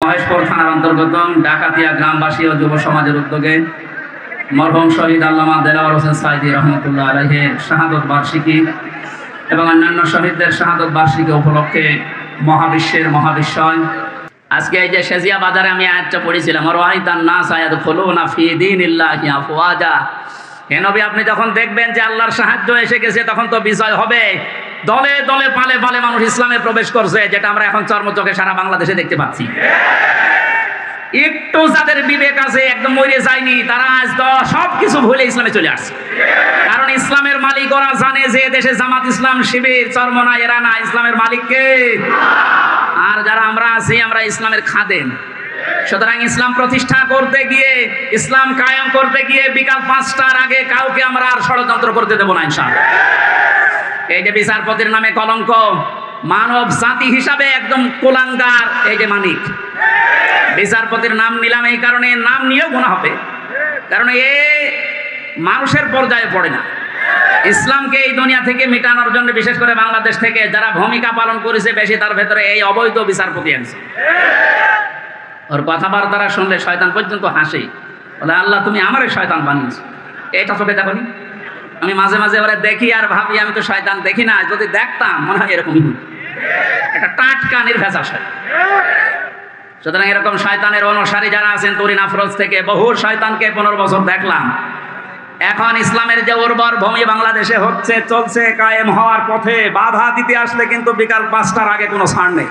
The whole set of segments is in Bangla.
মহেশপুর থানার অন্তর্গত ডাকাতিয়া গ্রামবাসী ও যুব সমাজের উদ্যোগে মরহুম শহীদ আল্লামা দেলাওয়ার হোসেন সাঈদী রহমতুল্লাহ আলাইহির শাহাদত বার্ষিকী এবং অন্যান্য শহীদদের শাহাদত বার্ষিকী উপলক্ষে মহাবিশ্বের মহাবিস্ময়। আজকে এই যে সেজিয়া বাজারে আমি আয়াতটা পড়েছিলাম, রাআইতান নাস ইয়াদখুলুনা ফি দীনিল্লাহি আফওয়াজা। হে নবী, আপনি যখন দেখবেন যে আল্লাহর সাহায্য এসে গেছে তখন তো বিজয় হবে। দলে দলে পালে পালে মানুষ ইসলামে প্রবেশ করছে, যেটা আমরা এখন চর্মচোখে সারা বাংলাদেশে দেখতে পাচ্ছি। একটু যাদের বিবেক আছে, একদম মরে যায়নি, তারা আজ তো সবকিছু ভুলে ইসলামে চলে আসছে। কারণ ইসলামের মালিক ওরা জানে যে দেশে জামাত ইসলাম শিবির চরমনা এরা না, ইসলামের মালিককে। আর যারা আমরা আছি, আমরা ইসলামের খাদেম। সুতরাং ইসলাম প্রতিষ্ঠা করতে গিয়ে, ইসলাম কায়েম করতে গিয়ে বিকাল 5টার আগে কাউকে আমরা আর ষড়যন্ত্র করতে দেব না ইনশাআল্লাহ। এই যে বিচারপতির নামে কলঙ্ক, মানব জাতি হিসাবে একদম কুলাঙ্গার এই যে মানিক। বিচারপতির নাম নিলাম এই কারণে, নাম নিয়েও গুনাহ হবে, কারণ এ মানুষের পর্যায়ে পড়ে না। ইসলামকে এই দুনিয়া থেকে মিটানোর জন্য বিশেষ করে বাংলাদেশ থেকে যারা ভূমিকা পালন করেছে বেশি, তার ভেতরে এই অবৈধ বিচারপতি আছে। ওর কথাবার্তা শুনলে শয়তান পর্যন্ত হাসে, বলে আল্লাহ তুমি আমারই শয়তান বানিয়েছো। এটা চোখে দেখনি? আমি মাঝে মাঝে ওরা দেখি আর ভাবি আমি তো শয়তান দেখি না, যদি দেখতাম মনে হয় এরকমই হতো। এটা টাটকা নির্ভেজাল শয়তান। সুতরাং এরকম শয়তানের অনুসারী যারা আছেন, তরিন আফরোজ থেকে বহু শয়তানকে 15 বছর দেখলাম। এখন ইসলামের যে উর্বর ভূমি বাংলাদেশে হচ্ছে, চলছে, কায়েম হওয়ার পথে, বাধা দিতে আসলে কিন্তু বিকাল 5টার আগে কোনো ছাড় নেই।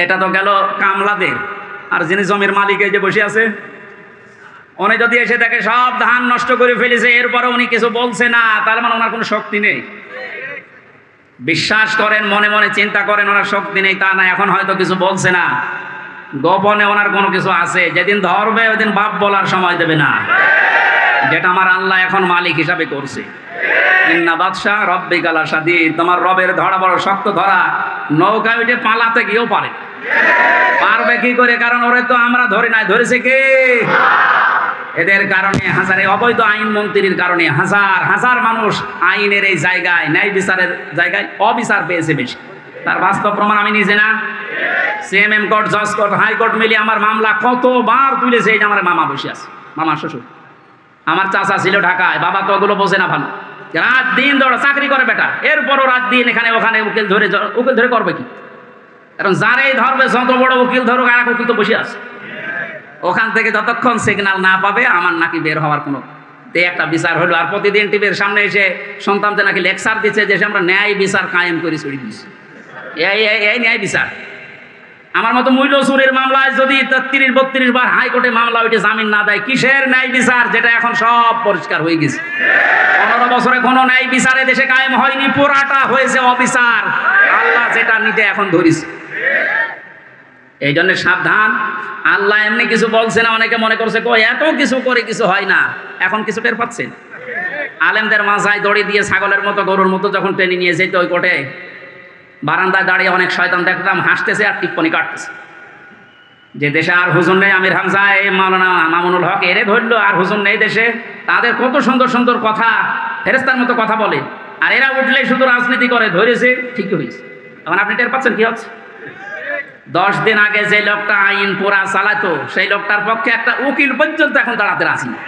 এটা তো গেল কামলাদের। আর যিনি জমির মালিক এই যে বসে আছে, উনি যদি এসে দেখে সব ধান নষ্ট করে ফেলেছে, এরপরে উনি কিছু বলছে না, তার মানে ওনার কোনো শক্তি নেই। বিশ্বাস করেন, মনে মনে চিন্তা করেন ওনার শক্তি নেই তা না, এখন হয়তো কিছু বলছে না, গোপনে ওনার কোনো কিছু আছে। যেদিন ধরবে ওইদিন বাপ বলার সময় দেবে না, যেটা আমার আল্লাহ এখন মালিক হিসাবে করছে। ইন্না বাদশা রব্বিকা লাশাদীদ, তোমার রবের ধরা বড় শক্ত ধরা। নৌকায় উঠে পালাতে গিয়েও পারবে কি করে? কারণ ওরে তো আমরা ধরি নাই, ধরেছে কে? এদের কারণে হাজারে অবৈধ আইন মন্ত্রীর কারণে হাজার হাজার মানুষ আইনের এই জায়গায়, ন্যায় বিচারের জায়গায় অবিচার পেয়েছে বেশি। তার বাস্তব প্রমাণ আমি নিজে না, সিএমএম কোর্ট, জজ কোর্ট, হাইকোর্ট মিলিয়ে আমার মামলা কতবার তুলেছে। এই যে আমার মামা বসে আছে, মামা শ্বশুর, আমার চাচা ছিল ঢাকায়, বাবা তো ওগুলো বোঝে না ভালো, রাত দিন দৌড়া চাকরি করে বেটা, এরপরও রাত দিন এখানে ওখানে উকিল ধরে করবে কি? কারণ যারাই ধরবে, যত বড় উকিল ধরুক, আর এক উকিল তো বসে আছে। ওখান থেকে যতক্ষণ সিগন্যাল না পাবে আমার নাকি বের হওয়ার কোনো একটা বিচার হলো। আর প্রতিদিন টিভির সামনে এসে সন্তানদের নাকি লেকচার দিচ্ছে যে আমরা ন্যায় বিচার কায়েম করে ছড়িয়ে দিচ্ছি। এই ন্যায় বিচার। আমার মতো মূল্য চুরির মামলায় যদি 33-32 বার হাইকোর্টে মামলা ওইটা জামিন না দেয়, কিসের ন্যায় বিচার? যেটা এখন সব পরিষ্কার হয়ে গেছে। 15 বছরে কোনো ন্যায় বিচারে দেশে কায়েম হয়নি, পুরাটা হয়েছে অবিচার। আল্লাহ যেটা নিতে এখন ধরিস। এই জন্য সাবধান। আল্লাহ এমনি কিছু বলছে না, অনেকে মনে করছে এত কিছু করে কিছু হয় না। এখন কিছু টের পাচ্ছেন? আলেমদের মাথায় দড়ি দিয়ে ছাগলের মতো, গরুর মতো যখন টেনে নিয়ে যেত ওই কোর্টে, বারান্দায় দাঁড়িয়ে অনেক শয়তান দেখতাম হাসতেছে আর টিপ্পনি কাটতেছে। যে দেশে আর হুজুর নেই, আমির হামজা, এই মাওলানা মামুনুল হক, এরে ধরলো, আর হুজুর নেই দেশে। তাদের কত সুন্দর সুন্দর কথা, ফেরেস্তার মতো কথা বলে, আর এরা উঠলেই শুধু রাজনীতি করে। ধরেছে, ঠিকই হয়েছে। এখন আপনি টের পাচ্ছেন কি হচ্ছে? 10 দিন আগে যে লোকটা আইন পুরা চালাতো, সেই লোকটার পক্ষে একটা উকিল পর্যন্ত এখন দাঁড়াতে রাজি না।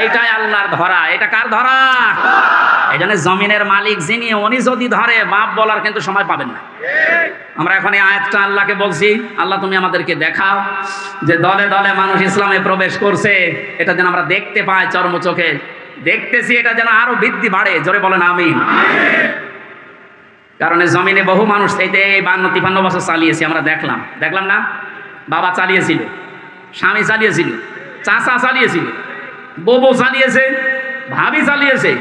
এইটাই আল্লাহর ধরা। এটা কার ধরা? এই জন্য জমিনের মালিক যিনি, উনি যদি ধরে, বাপ বলার কিন্তু সময় পাবেন না। আমরা এখন এই আয়াতটা আল্লাহকে বলছি, আল্লাহ তুমি আমাদেরকে দেখাও যে দলে দলে মানুষ ইসলামে প্রবেশ করছে, এটা যেন আমরা দেখতে পাই, চর্ম চোখে দেখতেছি, এটা যেন আরো বৃদ্ধি বাড়ে। জোরে বলেন আমিন। কারণ জমিনে বহু মানুষ এই 52-53 বছর চালিয়েছি, আমরা দেখলাম না? বাবা চালিয়েছিল, স্বামী চালিয়েছিল, চাচা চালিয়েছিল, বউ চালিয়েছে, ভাবি চালিয়েছে।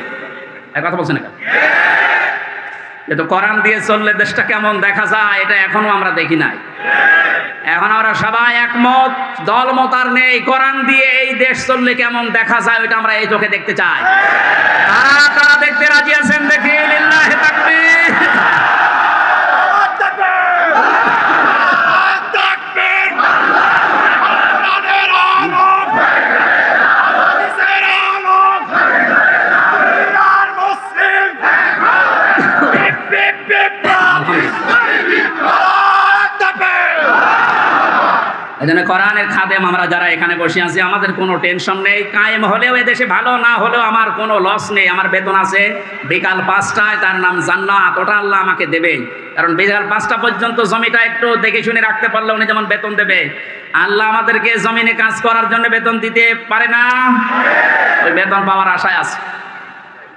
এক কথা বলছে না? কিন্তু কোরআন দিয়ে চললে দেশটা কেমন দেখা যায়, এটা এখনো আমরা দেখি নাই। এখন আমরা সবাই একমত, দলমত আর নেই। কোরআন দিয়ে এই দেশ চললে কেমন দেখা যায়, ওইটা আমরা এই চোখে দেখতে চাই। তারা দেখতে রাজি আছেন? দেখি লিল্লাহি তাকবীর। এই জন্য কোরআনের খাদেম আমরা যারা এখানে বসে আছি আমাদের কোনো টেনশন নেই। কায়েম হলেও এদেশে ভালো, না হলেও আমার কোনো লস নেই। আমার বেতন আছে বিকাল 5টায়, তার নাম জান্নাত, ওটা আল্লাহ আমাকে দেবে। কারণ বিকাল 5টা পর্যন্ত জমিটা একটু দেখে শুনে রাখতে পারলে উনি যেমন বেতন দেবে, আল্লাহ আমাদেরকে জমিনে কাজ করার জন্য বেতন দিতে পারে না? ওই বেতন পাওয়ার আশায় আছে।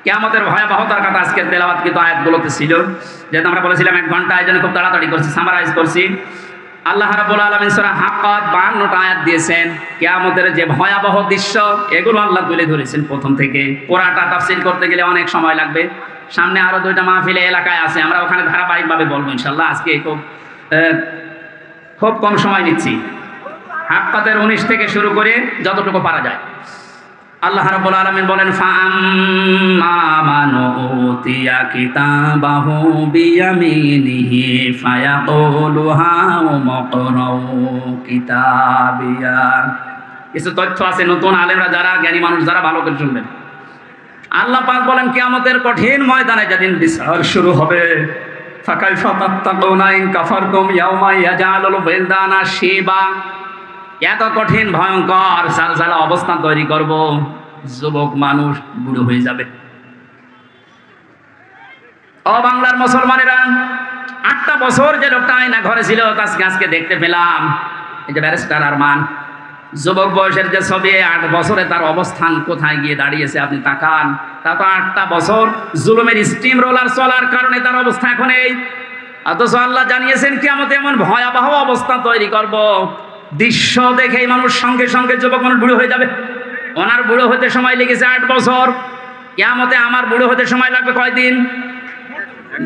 কিয়ামতের ভয়াবহতার কথা আজকের তেলাওয়াতকৃত আয়াতগুলোতে ছিল। যেহেতু আমরা বলেছিলাম 1 ঘন্টা, এই জন্য খুব তাড়াতাড়ি করছি, সামারাইজ করছি। আল্লাহ রাব্বুল আলামিন সূরা হাক্কাত 52টা আয়াত দিয়েছেন। কিয়ামতের যে ভয়াবহ দৃশ্য এগুলো আল্লাহ তুলে ধরেছেন প্রথম থেকে। পুরাটা তাফসীর করতে গেলে অনেক সময় লাগবে। সামনে আরো 2টা মাহফিলে এলাকায় আছে, আমরা ওখানে ধারাবাহিকভাবে বলবো ইনশাআল্লাহ। আজকে খুব কম সময় নিচ্ছি। হাক্কাতের 19 থেকে শুরু করে যতটুকু পারা যায়। আল্লাহ রাব্বুল আলামিন বলেন, ফাআম্মা মান উতিয়া কিতাবাহু বিয়ামিনিহি ফায়াকুলু হাউমুকরাউ কিতাবিয়া। কিছু তথ্য আছে নতুন আলেমরা যারা জ্ঞানী মানুষ যারা ভালো করে শুনবেন। আল্লাহ পাক বলেন কিয়ামতের কঠিন ময়দানে যেদিন বিচার শুরু হবে, ফাকাইফা তাত্তাকুনা ইন কাফারতুম ইয়াউমা ইয়াজআলুল বিলদানা শিবা। এত কঠিন ভয়ঙ্কর সালসালা অবস্থা তৈরি করব, যুবক মানুষ বুড়ো হয়ে যাবে। ও বাংলার মুসলমানেরা, 8টা বছর যে লোকটা আয়না ঘরে ছিল আজকে দেখতে পেলাম। এই যে ব্যারিস্টার আরমান, যুবক বয়সের যে ছবি, 8 বছরে তার অবস্থান কোথায় গিয়ে দাঁড়িয়েছে আপনি তাকান। তা তো 8টা বছর জুলুমের স্টিম রোলার চলার কারণে তার অবস্থা এখন এই। অথচ আল্লাহ জানিয়েছেন কিয়ামতে এমন ভয়াবহ অবস্থা তৈরি করব, দৃশ্য দেখেই মানুষ সঙ্গে সঙ্গে যুবক মানুষ বুড়ো হয়ে যাবে। ওনার বুড়ো হতে সময় লেগেছে 8 বছর, কিয়ামতে আমার বুড়ো হতে সময় লাগবে কয়দিন?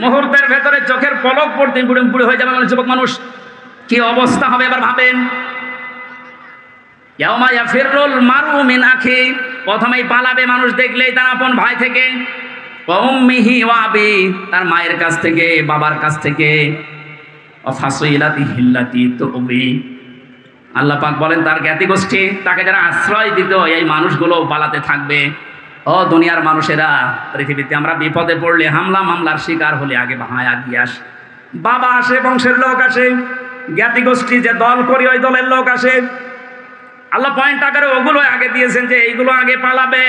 মুহূর্তের ভেতরে চোখের পলক পড়তে বুড়ো হয়ে যাবে যুবক মানুষ। কি অবস্থা হবে এবার ভাবেন। ইয়াউমা ইয়াফিরুল মারউ মিন আখি, প্রথমেই পালাবে মানুষ দেখলেই তার আপন ভাই থেকে। ওয়া উম্মিহি ওয়া আবি, তার মায়ের কাছ থেকে, বাবার কাছ থেকে। ওয়া ফাসিলাতিহি আল্লাতী তুবি, আল্লাহ পাক বলেন তার জ্ঞাতি গোষ্ঠী, তাকে যারা আশ্রয় দিত, এই মানুষগুলো পালাতে থাকবে। ও দুনিয়ার মানুষেরা, পৃথিবীতে আমরা বিপদে পড়লে, হামলা মামলার শিকার হলে আগে ভাই আগিয়ে আসে, বাবা আসে, বংশের লোক আসে, জ্ঞাতি গোষ্ঠী যে দল করি ওই দলের লোক আসে। আল্লাহ পয়েন্ট আকারে ওগুলো আগে দিয়েছেন যে এইগুলো আগে পালাবে।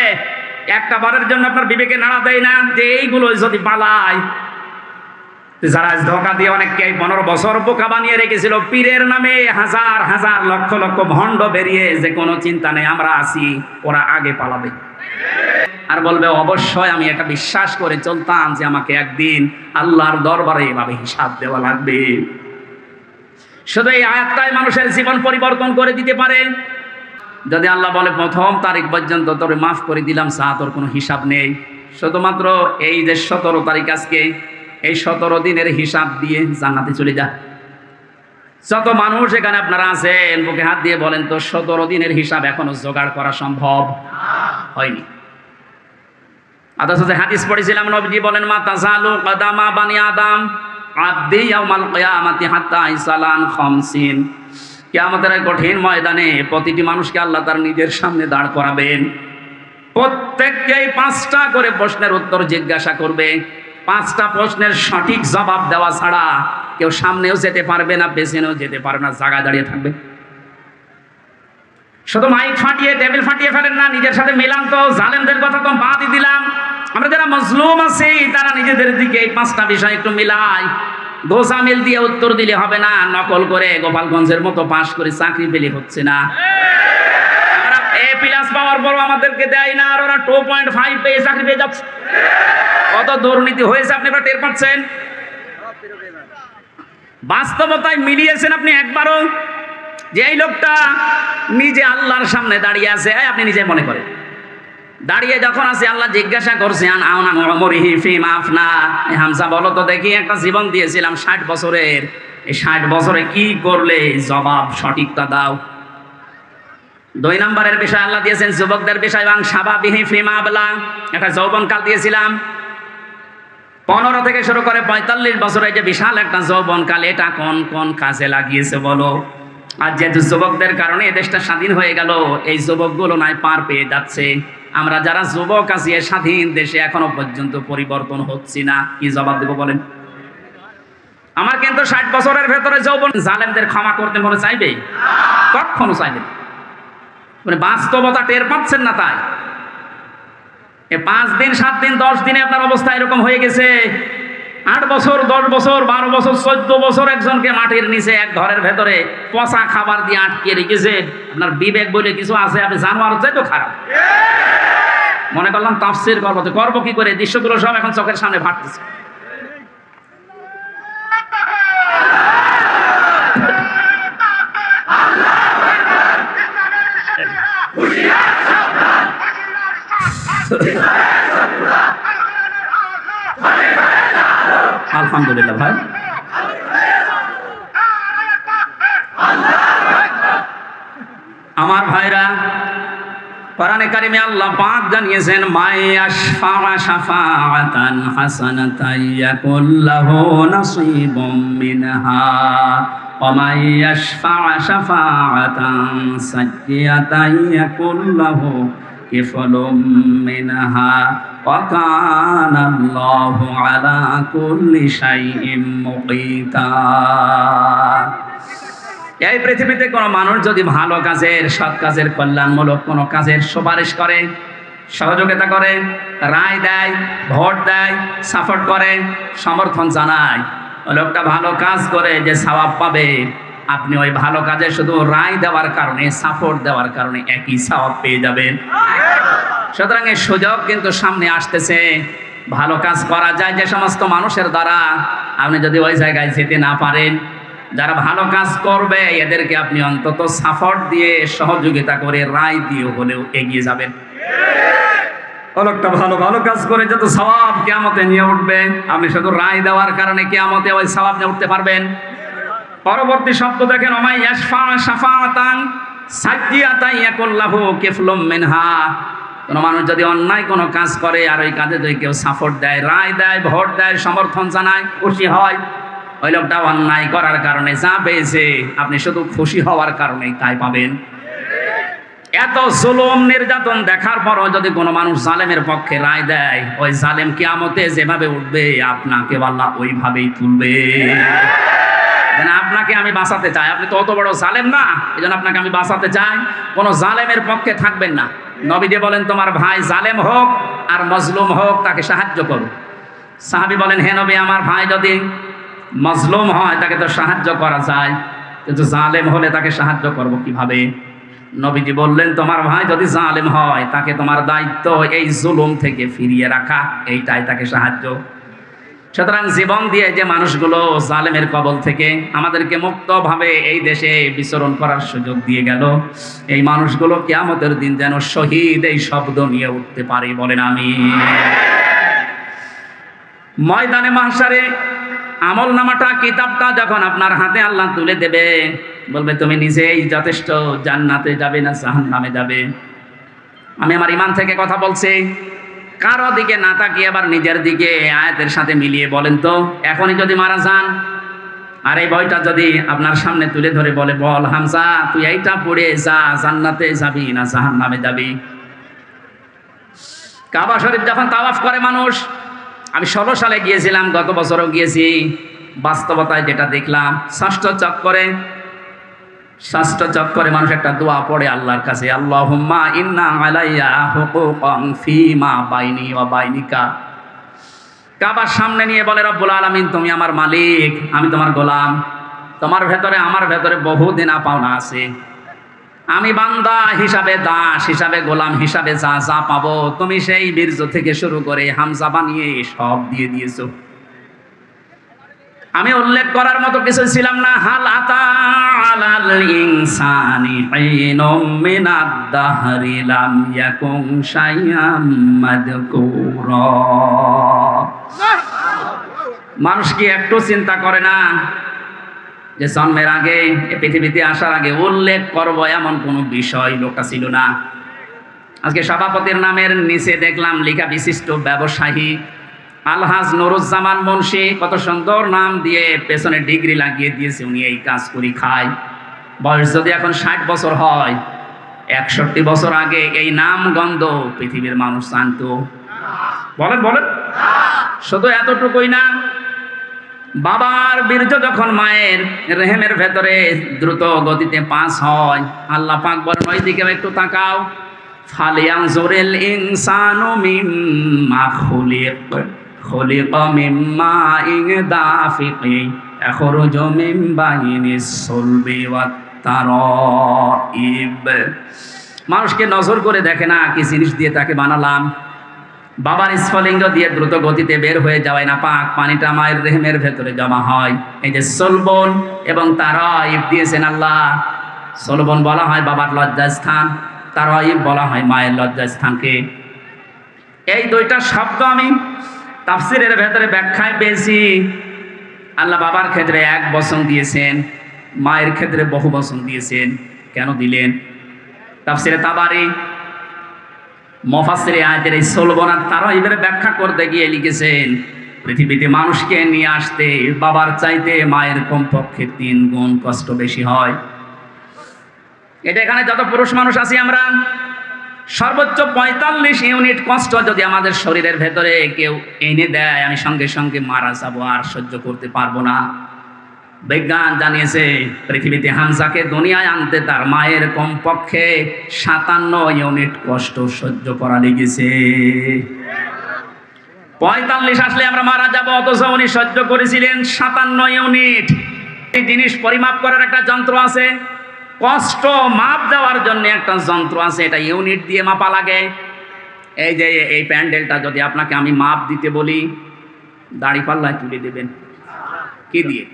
একটা বারের জন্য আপনার বিবেকে নাড়া দেয় না যে এইগুলো যদি পালায়। যারা ধোকা দিয়ে অনেককে 15 বছর বোকা বানিয়ে রেখেছিল পীরের নামে, হাজার হাজার লক্ষ লক্ষ ভণ্ড বেরিয়ে, যে কোনো চিন্তা নেই আমরা আছি, ওরা আগে পালাবে। আর বলবে অবশ্যই আমি এটা বিশ্বাস করে চলতাম যে আমাকে একদিন আল্লাহর দরবারে এভাবে হিসাব দেওয়া লাগবে। শুধু এই আয়াতটাই মানুষের জীবন পরিবর্তন করে দিতে পারে। যদি আল্লাহ বলে 1 তারিখ পর্যন্ত তোরে মাফ করে দিলাম, তোর কোনো হিসাব নেই, শুধুমাত্র এই যে 17 তারিখ আজকে, এই 17 দিনের হিসাব দিয়ে জান্নাতে চলে যা। যত মানুষ এখানে আপনারা আছেন, বুকে হাত দিয়ে বলেন তো 17 দিনের হিসাব এখনো জোগাড় করা সম্ভব হয়নি। অথচ যে হাদিস পড়েছিলাম, নবীজি বলেন মা তাজালু কদামা বানি আদম আবদি ইয়াউমাল কিয়ামাতি হাত্তা ইসালান 50। কিয়ামতের কঠিন ময়দানে প্রতিটি মানুষকে আল্লাহ তার নিজের সামনে দাঁড় করাবেন। প্রত্যেককেই 5টা করে প্রশ্নের উত্তর জিজ্ঞাসা করবে। 5টা প্রশ্নের সঠিক জবাব দেওয়া ছাড়া কেউ সামনেও যেতে পারবে না, পেছনেও যেতে পারবে না, জায়গায় দাঁড়িয়ে থাকবে। শুধু মাইক ফাটিয়ে, টেবিল ফাটিয়ে ফেলেন না, নিজের সাথে মিলান তো। জালেমদের কথা তো বাদই দিলাম, আমরা যারা মজলুম আছি তারা নিজেদের দিকে এই 5টা বিষয় একটু মিলাই। গোসা মিল দিয়ে উত্তর দিলে হবে না, নকল করে গোপালগঞ্জের মতো পাশ করে চাকরি পেলে হচ্ছে না। A+ পাওয়ার পর আমাদেরকে দেয় না, আর ওরা 2.5 পেয়ে চাকরি পেয়ে যাচ্ছে। কত দুর্নীতি হয়েছে আপনি টের পাচ্ছেন? বাস্তবতায় মিলিয়েছেন আপনি একবারও যে এই লোকটা নিজে আল্লাহর সামনে দাঁড়িয়ে আছে? আপনি নিজে মনে করেন দাঁড়িয়ে যখন আছে, আল্লাহ জিজ্ঞাসা করছেন আওনা মরিহি ফিমা আফনা, হামজা বলো তো দেখি, একটা জীবন দিয়েছিলাম 60 বছরের, এই 60 বছরে কি করলে? জবাব সঠিকটা দাও। 2 নম্বরের বিষয় আল্লাহ দিয়েছেন যুবকদের বিষয়, এবং সাবাবিহি ফিমা আবলা, একটা যৌবনকাল দিয়েছিলাম। 15 থেকে শুরু করে 45 বছরে যে বিশাল একটা যৌবনকাল, এটা কোন কোন কাজে লাগিয়েছে বলো? আর যেহেতু যুবকদের কারণে এই দেশটা স্বাধীন হয়ে গেল, এই যুবকগুলো নাই পার পেয়ে যাচ্ছে। আমরা যারা যুবক আছি এই স্বাধীন দেশে এখনো পর্যন্ত পরিবর্তন হচ্ছি না, কি জবাব দেবো বলেন? আমার কিন্তু 60 বছরের ভেতরে যৌবন, জালেমদের ক্ষমা করতে মনে চাইবে? কখনো চাইবেন, মানে বাস্তবতা টের পাচ্ছেন না। তাই 5 দিন 7 দিন 10 দিনে আপনার অবস্থা এরকম হয়ে গেছে। 8 বছর 10 বছর 12 বছর 14 বছর একজনকে মাটির নিচে এক ঘরের ভেতরে পচা খাবার দিয়ে আটকে রেখেছে। আপনার বিবেক বলে কিছু আছে? আপনি জানোয়ার চাই তো খারাপ। মনে করলাম তাফসীর করবো, তো করবো কি করে? দৃশ্যগুলো সব এখন চোখের সামনে ভাসতেছে। আলহামদুলিল্লাহ ভাই, আমার ভাইরা, কোরআনে কারিমে আল্লাহ পাক জানিয়েছেন মায়াশফা শাফাআতান হাসানাতান ইয়াকুল্লাহু নাসীবুম মিনহা ওয়া মায়াশফা শাফাআতান সাইয়্যাতান ইয়াকুল্লাহু কিফলুম মিনহা ওয়া কানাল্লাহু আলা কুল্লি শাইইন মুকীতা। এই পৃথিবীতে কোনো মানুষ যদি ভালো কাজের, সৎ কাজের, কল্যাণমূলক কোনো কাজের সুপারিশ করে, সহযোগিতা করে, রায় দেয়, ভোট দেয়, সাপোর্ট করে, সমর্থন জানায়, ওই লোকটা ভালো কাজ করে যে সওয়াব পাবে, আপনি ওই ভালো কাজে শুধু রায় দেওয়ার কারণে, সাপোর্ট দেওয়ার কারণে একই সওয়াব পেয়ে যাবেন। সুতরাং এই সুযোগ কিন্তু সামনে আসতেছে। ভালো কাজ করা যায় যে সমস্ত মানুষের দ্বারা, আপনি যদি ওই জায়গায় যেতে না পারেন, যারা ভালো কাজ করবে এদেরকে আপনি অন্তত সাপোর্ট দিয়ে, সহযোগিতা করে, রায় দিয়ে হলেও এগিয়ে যাবেন। লোকটা ভালো ভালো কাজ করে যত সওয়াব কিয়ামতে নিয়ে উঠবে, আপনি শুধু রায় দেওয়ার কারণে কিয়ামতে ওই সওয়াব নিয়ে উঠতে পারবেন। পরবর্তী শব্দ দেখেন, ওমাই ইয়াশফা শাফাআতান সাইয়্যাতান ইয়াকুল্লাহু কিফলুম মিনহা। কোন মানুষ যদি অন্যায় কোনো কাজ করে আর ওই কাজে যদি কেউ সাপোর্ট দেয়, রায় দেয়, ভোট দেয়, সমর্থন জানায়, খুশি হয়, ওই লোকটা অন্যায় করার কারণে যা পেয়েছে আপনি শুধু খুশি হওয়ার কারণেই তাই পাবেন। এত জুলুম নির্যাতন দেখার পরও যদি কোনো মানুষ জালেমের পক্ষে রায় দেয়, ওই জালেম কিয়ামতে যেভাবে উঠবে আপনাকে আল্লাহ ওইভাবেই তুলবে। আপনাকে আমি বাঁচাতে চাই, আপনি তো অত বড় জালেম না, এই জন্য আপনাকে আমি বাঁচাতে চাই। কোনো জালেমের পক্ষে থাকবেন না। নবীজি বলেন তোমার ভাই জালেম হোক আর মজলুম হোক তাকে সাহায্য করো। সাহাবী বলেন হে নবী, আমার ভাই যদি মজলুম হয় তাকে তো সাহায্য করা যায়, কিন্তু জালেম হলে তাকে সাহায্য করব কিভাবে? নবীজি বললেন তোমার ভাই যদি জালেম হয় তাকে তোমার দায়িত্ব এই জুলুম থেকে ফিরিয়ে রাখা, এইটাই তাকে সাহায্য। সুতরাং জীবন দিয়ে যে মানুষগুলো জালেমের কবল থেকে আমাদেরকে মুক্তভাবে এই দেশে বিচরণ করার সুযোগ দিয়ে গেল, এই মানুষগুলো কিয়ামতের দিন যেন শহীদ এই শব্দ নিয়ে উঠতে পারে, বলেন আমিন। ময়দানে মাহশারে আমলনামাটা, কিতাবটা যখন আপনার হাতে আল্লাহ তুলে দেবে, বলবে তুমি নিজেই যথেষ্ট, জান্নাতে যাবে না জাহান্নামে যাবে। আমি আমার ঈমান থেকে কথা বলছি, কারো দিকে না তাকিয়ে আবার নিজের দিকে আয়াতের সাথে মিলিয়ে বলেন তো, এখনই যদি মারা যান আর এই বইটা যদি আপনার সামনে তুলে ধরে বলে, বল হামজা তুই এইটা পড়ে যা, জান্নাতে যাবি না জাহান্নামে যাবি? কাবা শরীফ যখন তাওয়াফ করে মানুষ, আমি 16 সালে গিয়েছিলাম, গত বছরও গিয়েছি, বাস্তবতায় যেটা দেখলাম, ষষ্ঠ চক্করে মানুষ একটা দোয়া পড়ে আল্লাহর কাছে, আল্লাহুম্মা ইন্না আলাইয়া হুকুকান ফীমা বাইনি ওয়া বাইনিকা। কাবার সামনে নিয়ে বলে রব্বুল আলামিন তুমি আমার মালিক, আমি তোমার গোলাম, তোমার ভেতরে আমার ভেতরে বহু দেনা পাওনা আছে, আমি বান্দা হিসাবে, দাস হিসাবে, গোলাম হিসাবে যা যা পাবো তুমি সেই বীর্য থেকে শুরু করে হামজা বানিয়ে সব দিয়ে দিয়েছো। আমি উল্লেখ করার মতো কিছু ছিলাম না। হাল আতা আলাল ইনসানি হিনুম মিনাদ দাহরি লাম ইয়াকুন শাইআম মাযকুরা। মানুষ কি একটু চিন্তা করে না যে জন্মের আগে, এই পৃথিবীতে আসার আগে উল্লেখ করব এমন কোনো বিষয় লোকটা ছিল না? আজকে সভাপতির নামের নিচে দেখলাম লেখা বিশিষ্ট ব্যবসায়ী আলহাজ নুরুজ্জামান মুন্সি, কত সুন্দর নাম দিয়ে পেছনে ডিগ্রি লাগিয়ে দিয়েছে, উনি এই কাজ করি খায়। বয়স যদি এখন 60 বছর হয়, 61 বছর আগে এই নাম গন্ধ পৃথিবীর মানুষ জানতো? বলেন বলেন। শুধু এতটুকুই না, বাবার বীর্য যখন মায়ের রেহেমের ভেতরে দ্রুত গতিতে পাস হয়, আল্লাহ পাক বলেন ওইদিকে একটু তাকাও। ফালিয়ানজুরিল ইনসানু মিম্মা খুলিক, খুলিকা মিম্মা ইন দাফিকি ইয়াখরুজু মিন বাইনিস সুলবি ওয়াত তারাইব। মানুষকে নজর করে দেখে না কি জিনিস দিয়ে তাকে বানালাম। বাবার স্ফলিঙ্গ দিয়ে দ্রুত গতিতে বের হয়ে যাওয়ায় না পাক পানিটা মায়ের রেহেমের ভেতরে জমা হয়। এই যে সলবন এবং তারাইব দিয়েছেন আল্লাহ। সলবন বলা হয় বাবার লজ্জাস্থান, তারাইব বলা হয় মায়ের লজ্জাস্থানকে। এই দুইটা শব্দ আমি তাফসিরের ভেতরে ব্যাখ্যায় পেয়েছি। আল্লাহ বাবার ক্ষেত্রে এক বচন দিয়েছেন, মায়ের ক্ষেত্রে বহু বচন দিয়েছেন। কেন দিলেন? তাফসিরে তাবারি মুফাসসিরে আয়াতের এই সলবন আর তারাইবের ব্যাখ্যা করতে গিয়ে লিখেছেন, পৃথিবীতে মানুষকে নিয়ে আসতে বাবার চাইতে মায়ের কমপক্ষে 3 গুণ কষ্ট বেশি হয়। এটা এখানে যত পুরুষ মানুষ আছি আমরা, সর্বোচ্চ 45 ইউনিট কষ্ট যদি আমাদের শরীরের ভেতরে কেউ এনে দেয়, আমি সঙ্গে সঙ্গে মারা যাবো, আর সহ্য করতে পারবো না। বিজ্ঞান জানিয়েছে পৃথিবীতে হামজাকে দুনিয়ায় আনতে তার মায়ের কমপক্ষে 57 ইউনিট কষ্ট সহ্য করা লেগেছে। 45 আসলে আমরা মারা যাব, অথচ উনি সহ্য করেছিলেন 57 ইউনিট। এই জিনিস পরিমাপ করার একটা যন্ত্র আছে, কষ্ট মাপ দেওয়ার জন্য একটা যন্ত্র আছে, এটা ইউনিট দিয়ে মাপা লাগে। এই যে এই প্যান্ডেলটা যদি আপনাকে আমি মাপ দিতে বলি, দাড়ি পাল্লায় তুলে দেবেন কি দিয়ে?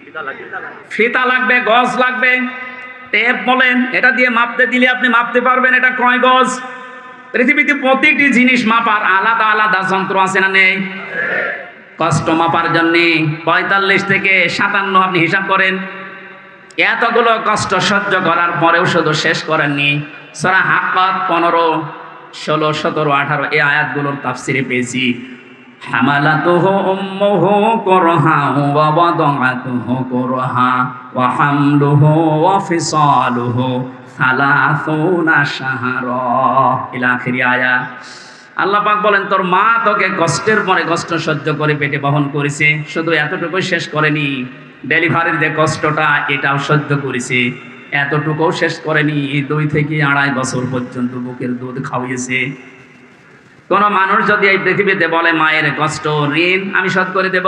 ফিতা লাগবে, গজ লাগবে, টেপ বলেন, এটা দিয়ে মাপতে দিলে আপনি মাপতে পারবেন এটা কয় গজ। পৃথিবীতে প্রতিটি জিনিস মাপার আলাদা আলাদা যন্ত্র আছে না নেই? কষ্ট মাপার জন্যে 45 থেকে 57 আপনি হিসাব করেন। এতগুলো কষ্ট সহ্য করার পরেও শুধু শেষ করেননি। সূরা হাক্কাত 15, 16, 17, 18 এই আয়াতগুলোর তাফসিরে পেয়েছি। হামালাতুহু উম্মুহু কুরহা ওয়া ওয়াদাআতুহু কুরহা ওয়া হামলুহু ওয়া ফিসালুহু 30 শাহরা ইলা আখিরি আয়াত। আল্লাহ পাক বলেন তোর মা তোকে কষ্টের পরে কষ্ট সহ্য করে পেটে বহন করেছে। শুধু এতটুকুই শেষ করেনি, ডেলিভারির যে কষ্টটা এটাও সহ্য করেছে। এতটুকুও শেষ করেনি, 2 থেকে 2.5 বছর পর্যন্ত বুকের দুধ খাওয়িয়েছে। কোন মানুষ যদি এই পৃথিবীতে বলে মায়ের কষ্ট ঋণ আমি শোধ করে দেব,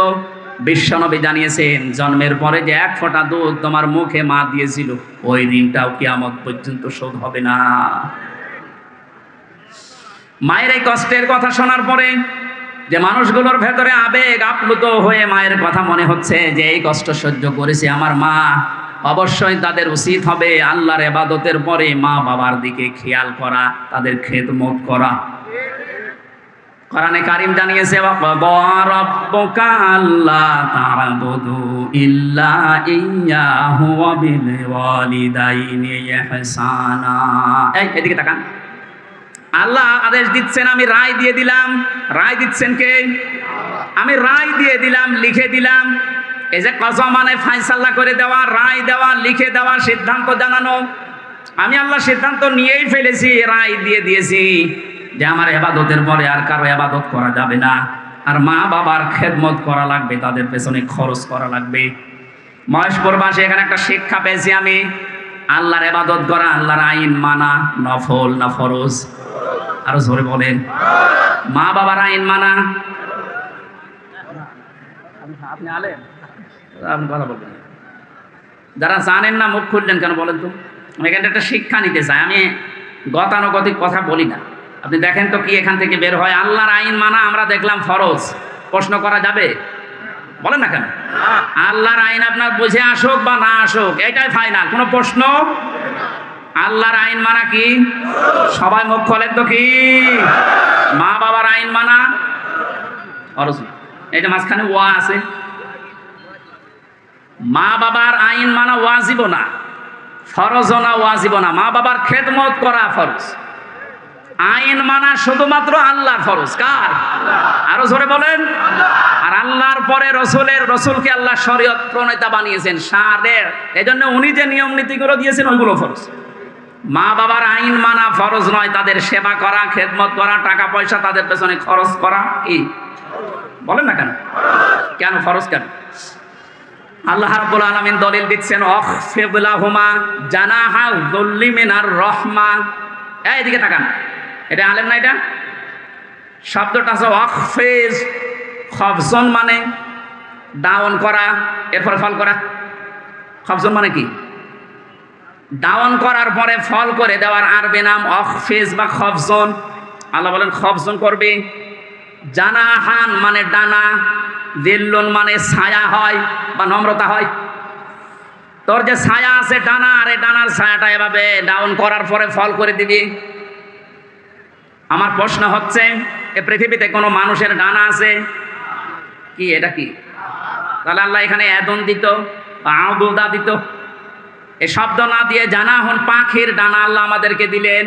বিশ্বনবী জানিয়েছেন জন্মের পরে যে 1 ফোঁটা দুধ তোমার মুখে মা দিয়েছিল, ওই ঋণটাও কিয়ামত পর্যন্ত শোধ হবে না। মায়ের এই কষ্টের কথা শোনার পরে যে মানুষগুলোর ভেতরে আবেগ আপ্লুত হয়ে মায়ের কথা মনে হচ্ছে যে এই কষ্ট সহ্য করেছে আমার মা, অবশ্যই তাদের উচিত হবে আল্লাহর ইবাদতের পরে মা বাবার দিকে খেয়াল করা, তাদের খেদমত করা। কোরআনে কারীম জানিয়েছে রাব্বুকা আল্লা তা'বুদু ইল্লা ইয়্যাহু ওয়া বিল ওয়ালিদাইনি ইহসানা। এদিকে তাকান। আল্লাহ আদেশ দিচ্ছেন, আমি রায় দিয়ে দিলাম। রায় দিচ্ছেন কে? আমি রায় দিয়ে দিলাম, লিখে দিলাম। এই যে কজা মানে ফায়সালা করে দেওয়া, রায় দেওয়া, লিখে দেওয়া, সিদ্ধান্ত জানানো। আমি আল্লাহ সিদ্ধান্ত নিয়েই ফেলেছি, রায় দিয়ে দিয়েছি যে আমার ইবাদতের পরে আর কারো ইবাদত করা যাবে না, আর মা বাবার খেদমত করা লাগবে, তাদের পেছনে খরচ করা লাগবে। মহেশপুর বাসী এখানে একটা শিক্ষা পেয়েছি আমি, আল্লাহর ইবাদত করা, আল্লাহর আইন মানা নফল না ফরজ? আরো জোরে বলেন। মা বাবার আইন মানা, আপনি আলেম, আপনি কথা বলবেন। যারা জানেন না মুখ খুললেন কেন বলেন তো? আমি এখানে একটা শিক্ষা নিতে চাই, আমি গতানুগতিক কথা বলি না। আপনি দেখেন তো কি এখান থেকে বের হয়। আল্লাহর আইন মানা আমরা দেখলাম ফরজ, প্রশ্ন করা যাবে? বলেন না কেন? আল্লাহর আইন আপনার বুঝে আসুক বা না আসুক, এটাই ফাইনাল, কোনো প্রশ্ন। আল্লাহর আইন মানা কি? সবাই মুখ খোলেন তো কি? মা বাবার আইন মানা ফরজ। এই যে মাঝখানে ওয়া আছে, মা বাবার আইন মানা ওয়াজিব না, ফরজ না, ওয়াজিব না। মা বাবার খেদমত করা ফরজ, আইন মানা শুধুমাত্র আল্লাহর ফরজ। কার? আরো জোরে বলেন। আর আল্লাহর পরে রসুলকে আল্লাহ শরীয়ত প্রণেতা বানিয়েছেন, শারের। এজন্য উনি যে নিয়ম নীতিগুলো দিয়েছেন ওইগুলো ফরজ। মা বাবার আইন মানা ফরজ নয়, তাদের সেবা করা, খেদমত করা, টাকা পয়সা তাদের পেছনে খরচ করা কি? বলেন না কেন? কেন ফরজ কেন? আল্লাহ রাব্বুল আলামিন দলিল দিচ্ছেন আখফিদ লাহুমা জানাহা যুল্লি মিনার রাহমা। এইদিকে তাকান, এটা আলেম না? এটা শব্দটা আছে আখফিজ, খফজন মানে ডাউন করা, এরপরে ফল করা। খফজন মানে কি? ডাউন করার পরে ফল করে দেওয়ার আরবি নাম আখফিজ বা খফজন। আল্লাহ বলেন খফজন করবে। জানাহান মানে ডানা, দিল্লুন মানে ছায়া হয় বা নম্রতা হয়। তোর যে ছায়া আছে ডানা, আর এই ডানার ছায়াটা এভাবে ডাউন করার পরে ফল করে দিবি। আমার প্রশ্ন হচ্ছে, এ পৃথিবীতে কোনো মানুষের ডানা আছে কি? এটা কি? তাহলে আল্লাহ এখানে এদন দিত, আদুদা দিত, এই শব্দ না দিয়ে জানা হন পাখির ডানা আল্লাহ আমাদেরকে দিলেন।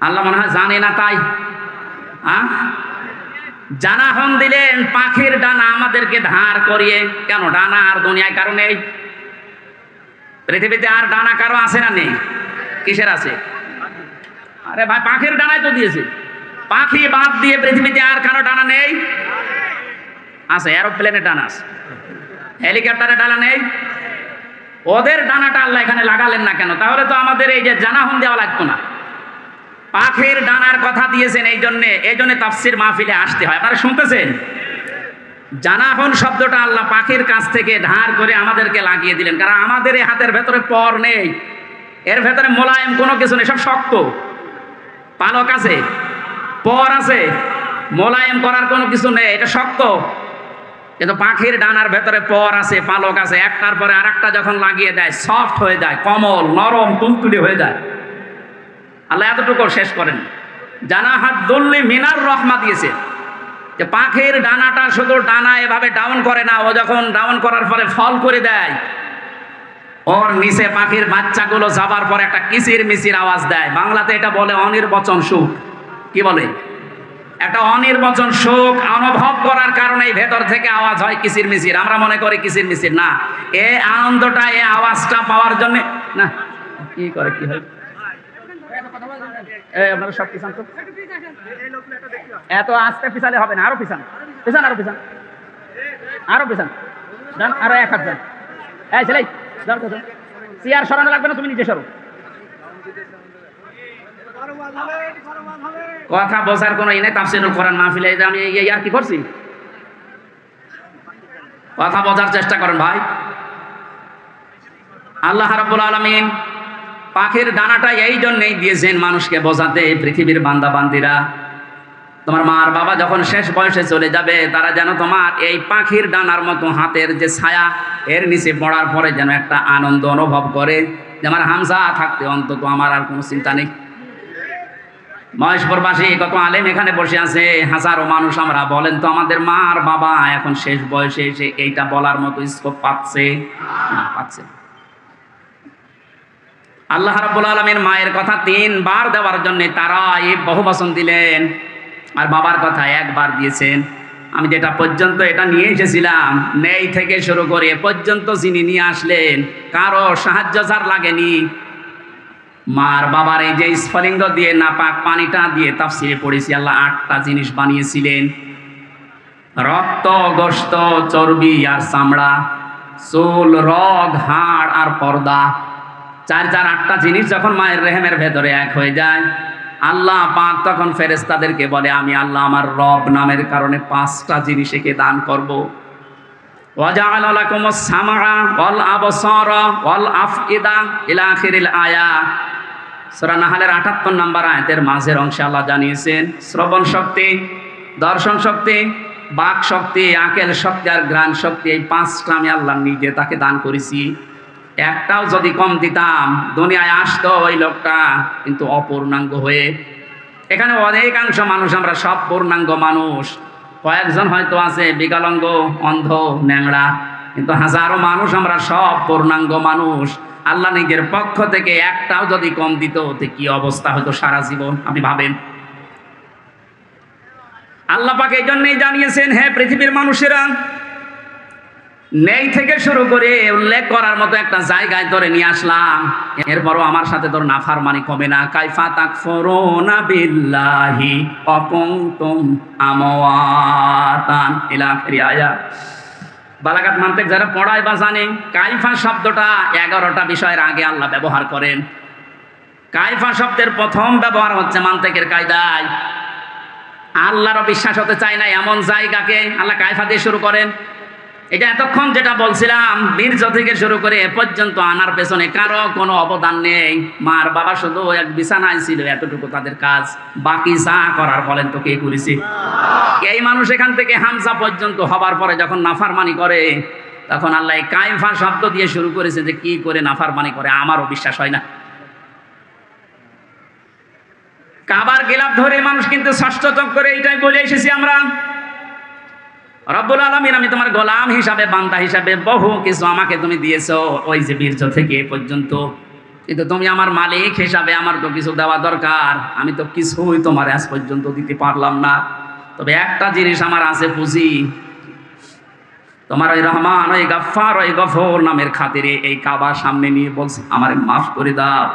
আল্লাহ মনে হয় জানে না তাই জানা হন দিলেন পাখির ডানা আমাদেরকে ধার করিয়ে। কেন? ডানা আর দুনিয়ায় কারো নেই? পৃথিবীতে আর ডানা কারো আছে না নেই? কিসের আছে? আরে ভাই পাখির ডানায় তো দিয়েছে। পাখি বাদ দিয়ে পৃথিবীতে আর কারো ডানা নেই? আছে, এরোপ্লেনের ডানা আছে, হেলিকপ্টারের ডানা নেই? ওদের ডানাটা আল্লাহ এখানে লাগালেন না কেন? তাহলে তো আমাদের এই যে জানাহন দেওয়া লাগতো না। পাখির ডানার কথা দিয়েছেন এই জন্যে তাফসির মাহফিলে আসতে হয়। আপনারা শুনতেছেন? জানাহন শব্দটা আল্লাহ পাখির কাছ থেকে ধার করে আমাদেরকে লাগিয়ে দিলেন, কারণ আমাদের এই হাতের ভেতরে পর নেই, এর ভেতরে মোলায়েম কোনো কিছু নেই, সব শক্ত। পালক আছে, পর আছে, মোলায়েম করার কোনো কিছু নেই, এটা শক্ত। কিন্তু পাখির ডানার ভেতরে পর আছে, পালক আছে, একটার পরে আর একটা যখন লাগিয়ে দেয় সফট হয়ে যায়, কমল নরম তুলতুলি হয়ে যায়। আল্লাহ এতটুকু শেষ করেন, জানাহাত দুল্লি মিনার রহমা দিয়েছে, যে পাখির ডানাটা শুধু ডানা এভাবে ডাউন করে না, ও যখন ডাউন করার পরে ফল করে দেয়, ওর নিচে পাখির বাচ্চাগুলো যাবার পর একটা কিচির মিচির আওয়াজ দেয়। বাংলাতে এটা বলে অনির্বচন সুখ। কি বলে? একটা অনির্বচন সুখ অনুভব করার কারণে ভেতর থেকে আওয়াজ হয় কিচির মিচির। আমরা মনে করি কিচির মিচির না, এই আনন্দটা, এই আওয়াজটা পাওয়ার জন্য না। কি করে কি হয়? আপনারা সব পিছান তো, এত আস্তে পিছালে হবে না, আরো পিছান, পিছান, আরো পিছান, আরো পিছান, আরো এক হাত যান। এই ছেলে চেয়ার সরানো লাগবে না, তুমি নিজে সরো। কথা বোঝার কোনো ই নেই। তাফসীরুল কোরআন মাহফিলে আমি আর কি করছি? কথা বোঝার চেষ্টা করেন ভাই। আল্লাহ রাব্বুল আলামিন পাখির ডানাটা এই জন্যই দিয়েছেন মানুষকে বোঝাতে, পৃথিবীর বান্দা বান্দিরা, তোমার মার বাবা যখন শেষ বয়সে চলে যাবে, তারা যেন তোমার এই পাখির ডানার মতো হাতের যে ছায়া, এর নিচে পড়ার পরে যেন একটা আনন্দ অনুভব করে, যে আমার হামজা থাকতে অন্তত আমার আর কোনো চিন্তা নেই। মহেশপুরবাসী কত আলেম এখানে বসে আছে, হাজারো মানুষ। আমরা বলেন তো, আমাদের মা আর বাবা এখন শেষ বয়সে এসে এইটা বলার মতো স্কোপ পাচ্ছে না? পাচ্ছে। আল্লাহ রাব্বুল আলামিন মায়ের কথা 3 বার দেওয়ার জন্য তারা এই বহুবচন দিলেন, আর বাবার কথা 1 বার দিয়েছেন। আমি যেটা পর্যন্ত এটা নিয়ে এসেছিলাম, নেই থেকে শুরু করে পর্যন্ত যিনি নিয়ে আসলেন, কারো সাহায্য যার লাগেনি। মার বাবার এই যে স্ফলিঙ্গ দিয়ে নাপাক পানিটা দিয়ে তাফসিরে পড়েছি, আল্লাহ 8টা জিনিস বানিয়েছিলেন: রক্ত, গোশত, চর্বি আর চামড়া, চুল, রগ, হাড় আর পর্দা। 8টা জিনিস যখন মায়ের রেহেমের ভেতরে এক হয়ে যায়, আল্লাহ পাক তখন ফেরেশতাদেরকে বলে, আমি আল্লাহ আমার রব নামের কারণে 5টা জিনিস একে দান করব। ওয়াজআলা লাকুমুস সামআ ওয়াল আবসারা ওয়াল আফইদা ইলা আখিরিল আয়াত। সূরা নাহলের 78 নম্বর আয়াতের মাঝের অংশে আল্লাহ জানিয়েছেন, শ্রবণ শক্তি, দর্শন শক্তি, বাক শক্তি, আকেল শক্তি আর ঘ্রাণ শক্তি, এই 5টা আমি আল্লাহ নিজে তাকে দান করেছি। একটাও যদি কম দিতাম, দুনিয়ায় আসতো ওই লোকটা কিন্তু অপূর্ণাঙ্গ হয়ে। এখানে অনেকাংশ মানুষ আমরা সব পূর্ণাঙ্গ মানুষ, কয়েকজন হয়তো আছে বিকলাঙ্গ, অন্ধ, ন্যাংড়া, কিন্তু হাজারো মানুষ আমরা সব পূর্ণাঙ্গ মানুষ। আল্লাহ নিজের পক্ষ থেকে একটাও যদি কম দিত, তো কি অবস্থা হতো সারা জীবন? আপনি ভাবেন। আল্লাহ পাক এই জন্যই জানিয়েছেন, হে পৃথিবীর মানুষেরা, নেই থেকে শুরু করে উল্লেখ করার মতো একটা জায়গায় ধরে নিয়ে আসলাম, এরপরও আমার সাথে তোর নাফরমানি কমে না। কাইফা তাকফুরুনা বিল্লাহি ওয়া কুনতুম আমওয়াতান ইলা আখিরি আয়াত। বালাগাত মান্তিক যারা পড়ায় বা জানে, কাইফা শব্দটা 11টা বিষয়ের আগে আল্লাহ ব্যবহার করেন। কাইফা শব্দের প্রথম ব্যবহার হচ্ছে মান্তিকের কায়দায়। আল্লাহরও বিশ্বাস হতে চায় না এমন জায়গাকে আল্লাহ কাইফা দিয়ে শুরু করেন। এটা এতক্ষণ যেটা বলছিলাম বীর্য থেকে শুরু করে এ পর্যন্ত আনার পেছনে কারো কোনো অবদান নেই। মার বাবা শুধু এক বিছানায় ছিল, এতটুকু তাদের কাজ। বাকি যা করার বলেন তো কে করেছে? এই মানুষ এখান থেকে হামজা পর্যন্ত হবার পরে যখন নাফরমানি করে, তখন আল্লাহ কাইফা শব্দ দিয়ে শুরু করেছে যে কি করে নাফরমানি করে আমারও বিশ্বাস হয় না। কাবার গিলাফ ধরে মানুষ কিন্তু ষষ্ঠ করে এইটাই বলে এসেছি আমরা, রব্বুল আলামিন আমি তোমার গোলাম হিসাবে, বান্দা হিসাবে বহু কিছু আমাকে তুমি দিয়েছো ওই যে বীর্য থেকে এ পর্যন্ত, কিন্তু তুমি আমার মালিক হিসাবে আমার তো কিছু দেওয়া দরকার। আমি তো কিছুই তোমার আজ পর্যন্ত দিতে পারলাম না। তবে একটা জিনিস আমার আছে পুঁজি, তোমার ওই রহমান, ওই গাফফার, ওই গফর নামের খাতিরে এই কাবার সামনে নিয়ে বলছি আমারে মাফ করে দাও।